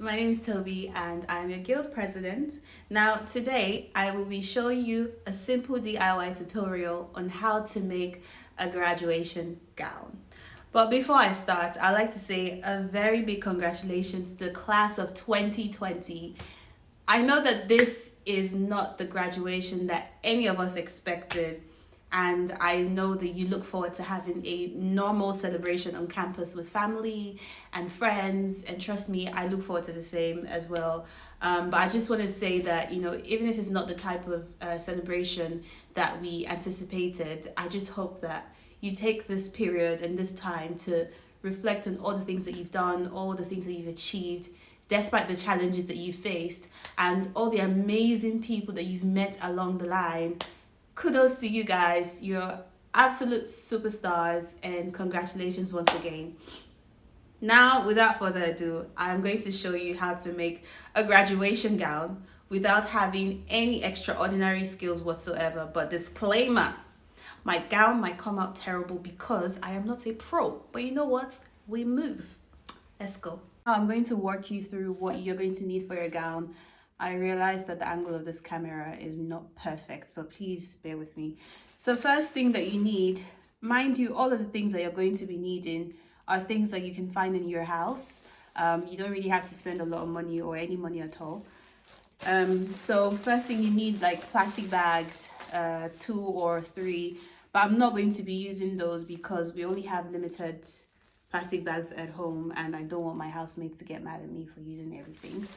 my name is Tobi and I'm your Guild President. Now today I will be showing you a simple DIY tutorial on how to make a graduation gown. But before I start, I'd like to say a very big congratulations to the class of 2020. I know that this is not the graduation that any of us expected, and I know that you look forward to having a normal celebration on campus with family and friends, and trust me, I look forward to the same as well. But I just want to say that, even if it's not the type of celebration that we anticipated, I just hope that you take this period and this time to reflect on all the things that you've done, all the things that you've achieved, despite the challenges that you faced, and all the amazing people that you've met along the line. Kudos to you guys. You're absolute superstars, and congratulations once again. Now, without further ado, I'm going to show you how to make a graduation gown without having any extraordinary skills whatsoever. But disclaimer, my gown might come out terrible because I am not a pro. But you know what? We move. Let's go. I'm going to walk you through what you're going to need for your gown. I realize that the angle of this camera is not perfect, but please bear with me. So first thing that you need, mind you, all of the things that you're going to be needing are things that you can find in your house. You don't really have to spend a lot of money or any money at all. So first thing you need, like plastic bags, 2 or 3, but I'm not going to be using those because we only have limited plastic bags at home, and I don't want my housemates to get mad at me for using everything.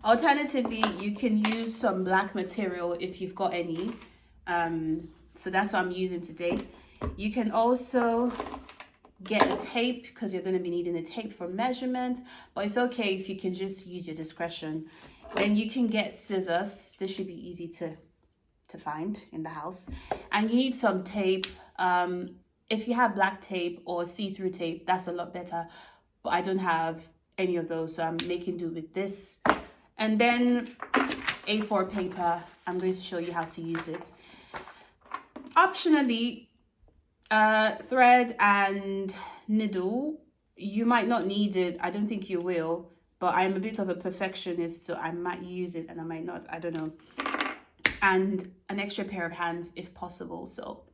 Alternatively, you can use some black material if you've got any. So that's what I'm using today. You can also get a tape because you're going to be needing a tape for measurement, but it's okay if you can just use your discretion. Then you can get scissors. This should be easy to find in the house. And you need some tape. If you have black tape or see-through tape, that's a lot better. But I don't have any of those, so I'm making do with this. And then A4 paper, I'm going to show you how to use it. Optionally, thread and needle, you might not need it. I don't think you will, but I'm a bit of a perfectionist, so I might use it and I might not, I don't know. And an extra pair of hands if possible, so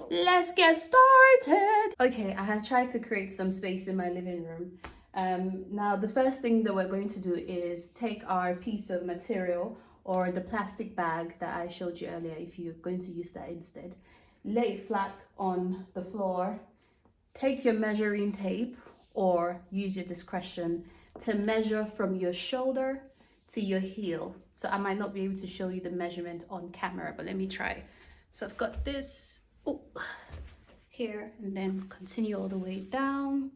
let's get started. Okay, I have tried to create some space in my living room. Now the first thing that we're going to do is take our piece of material or the plastic bag that I showed you earlier, if you're going to use that instead. Lay it flat on the floor. Take your measuring tape or use your discretion to measure from your shoulder to your heel. So I might not be able to show you the measurement on camera, but let me try. So I've got this here, and then continue all the way down.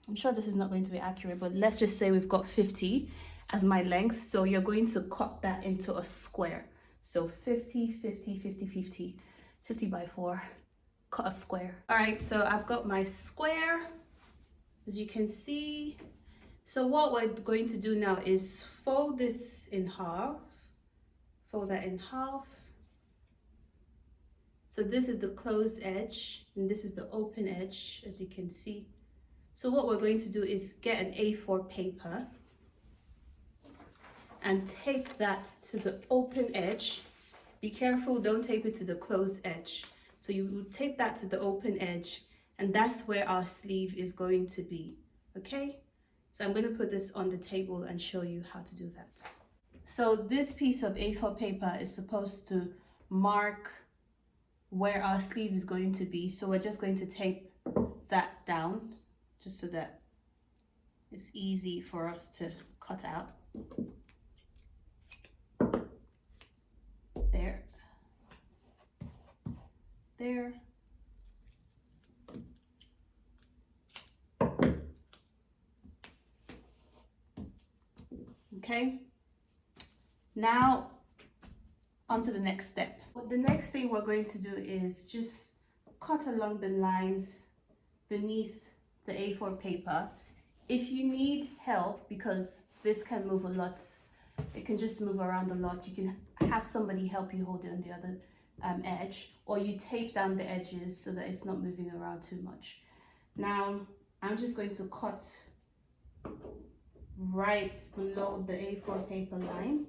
I'm sure this is not going to be accurate, but let's just say we've got 50 as my length. So you're going to cut that into a square. So 50, 50, 50, 50, 50 by 4, cut a square. All right, so I've got my square, as you can see. So what we're going to do now is fold this in half, fold that in half. So this is the closed edge and this is the open edge, as you can see. So what we're going to do is get an A4 paper and tape that to the open edge. Be careful, don't tape it to the closed edge. So you will tape that to the open edge, and that's where our sleeve is going to be, okay? So I'm going to put this on the table and show you how to do that. So this piece of A4 paper is supposed to mark where our sleeve is going to be. So we're just going to tape that down, just so that it's easy for us to cut out. There. There. Okay. Now, on to the next step. The next thing we're going to do is just cut along the lines beneath the A4 paper. If you need help, because this can move a lot, it can just move around a lot, you can have somebody help you hold it on the other edge, or you tape down the edges so that it's not moving around too much. Now I'm just going to cut right below the A4 paper line.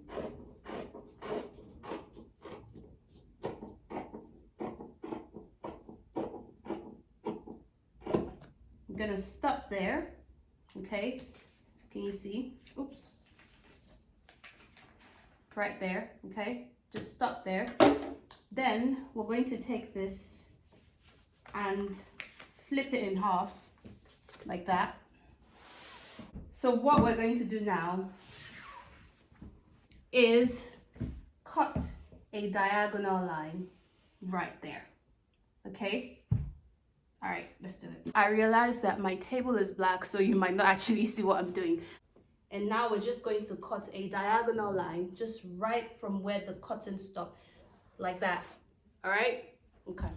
I'm gonna stop there, okay? So can you see? Oops. Right there, okay? Just stop there. Then we're going to take this and flip it in half like that. So what we're going to do now is cut a diagonal line right there, okay? All right, let's do it. I realize that my table is black, so you might not actually see what I'm doing. And now we're just going to cut a diagonal line just right from where the cutting stopped, like that. All right? Okay.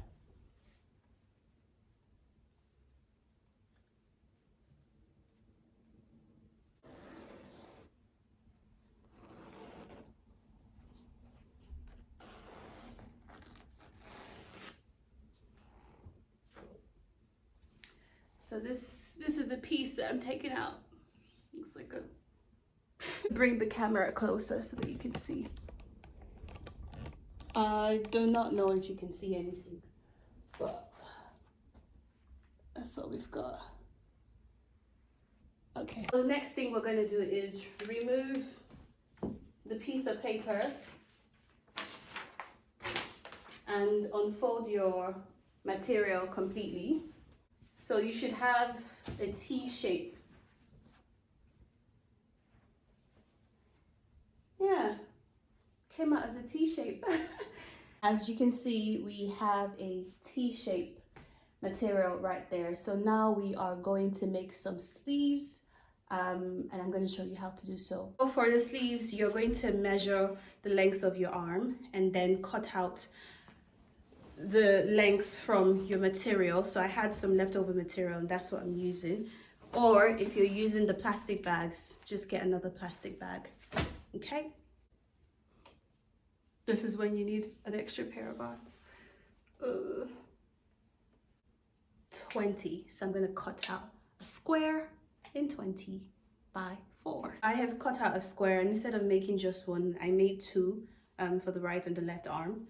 So this is the piece that I'm taking out. Looks like a bring the camera closer so that you can see. I do not know if you can see anything, but that's what we've got. Okay. So the next thing we're going to do is remove the piece of paper and unfold your material completely. So you should have a T shape. Yeah, came out as a T shape. As you can see, we have a T shape material right there. So now we are going to make some sleeves, and I'm going to show you how to do so. So for the sleeves, you're going to measure the length of your arm and then cut out the length from your material. So I had some leftover material and that's what I'm using. Or if you're using the plastic bags, just get another plastic bag. Okay? This is when you need an extra pair of arms. 20. So I'm going to cut out a square in 20 by 4. I have cut out a square, and instead of making just one, I made two for the right and the left arm.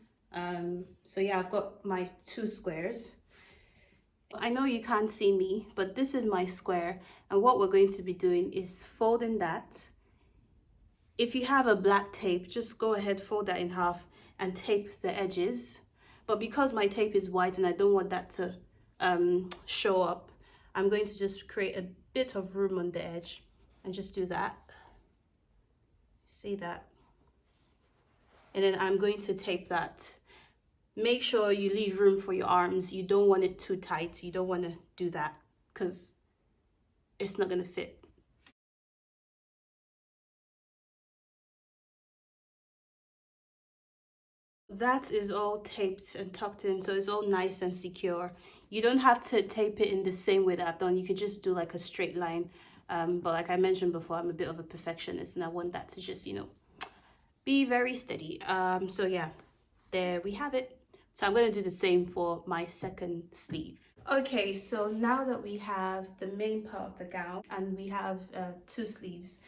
So yeah, I've got my 2 squares. I know you can't see me, but this is my square, and what we're going to be doing is folding that. If you have a black tape, just go ahead, fold that in half and tape the edges. But because my tape is white and I don't want that to show up, I'm going to just create a bit of room on the edge and just do that. See that? And then I'm going to tape that. Make sure you leave room for your arms. You don't want it too tight. You don't want to do that because it's not going to fit. That is all taped and tucked in, so it's all nice and secure. You don't have to tape it in the same way that I've done. You could just do like a straight line. But like I mentioned before, I'm a bit of a perfectionist and I want that to just, be very steady. So yeah, there we have it. So I'm going to do the same for my second sleeve. Okay, so now that we have the main part of the gown and we have 2 sleeves,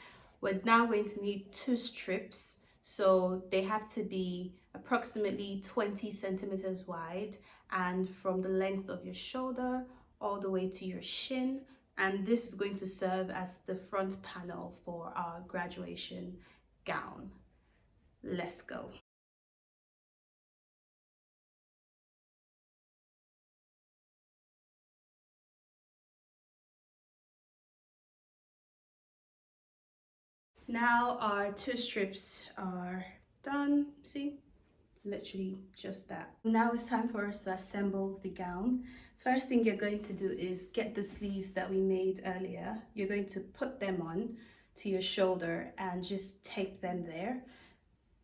we're now going to need 2 strips. So they have to be approximately 20 centimeters wide and from the length of your shoulder all the way to your shin. And this is going to serve as the front panel for our graduation gown. Let's go. Now our 2 strips are done. See? Literally just that. Now it's time for us to assemble the gown. First thing you're going to do is get the sleeves that we made earlier. You're going to put them on to your shoulder and just tape them there.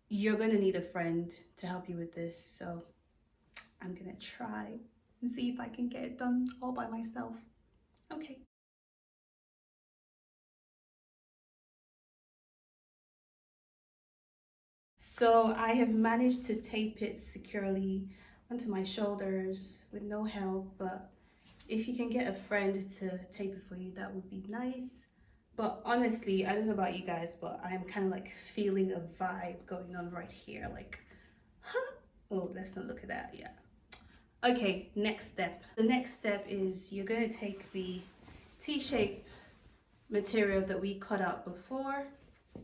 You're going to need a friend to help you with this, so I'm going to try and see if I can get it done all by myself. Okay. So I have managed to tape it securely onto my shoulders with no help, but if you can get a friend to tape it for you, that would be nice. But honestly, I don't know about you guys, but I'm kind of like feeling a vibe going on right here. Like, huh? Oh, let's not look at that yet. Okay, next step. The next step is you're going to take the T-shape material that we cut out before.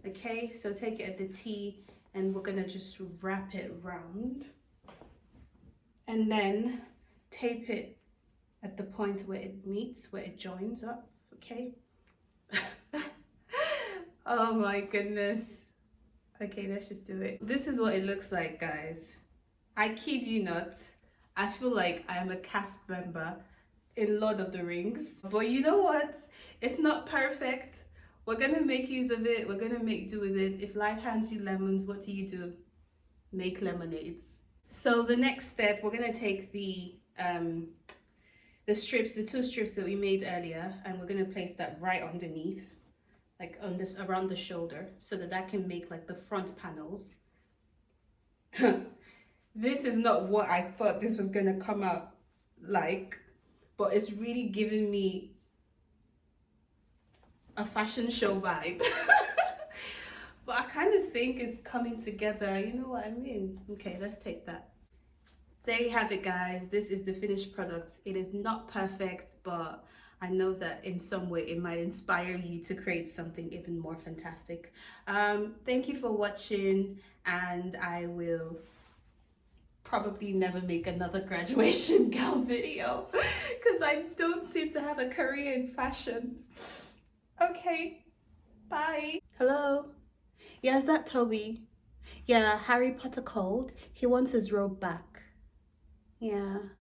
Okay, so take it at the T and we're going to just wrap it round. And then tape it at the point where it meets, where it joins up. Okay. Oh my goodness. Okay, let's just do it. This is what it looks like, guys. I kid you not. I feel like I am a cast member in Lord of the Rings. But you know what? It's not perfect. We're gonna make use of it. We're gonna make do with it. If life hands you lemons, what do? Make lemonades. So the next step, we're gonna take the strips, the two strips that we made earlier, and we're gonna place that right underneath, like on this around the shoulder, so that that can make like the front panels. This is not what I thought this was gonna come out like, but it's really giving me a fashion show vibe. But I kind of think it's coming together, you know what I mean? Okay, let's take that. There you have it, guys. This is the finished product. It is not perfect, but I know that in some way it might inspire you to create something even more fantastic. Thank you for watching, and I will probably never make another graduation gown video because I don't seem to have a career in fashion. Okay, bye. Hello. Yeah, is that Toby? Yeah, Harry Potter cold. He wants his robe back. Yeah.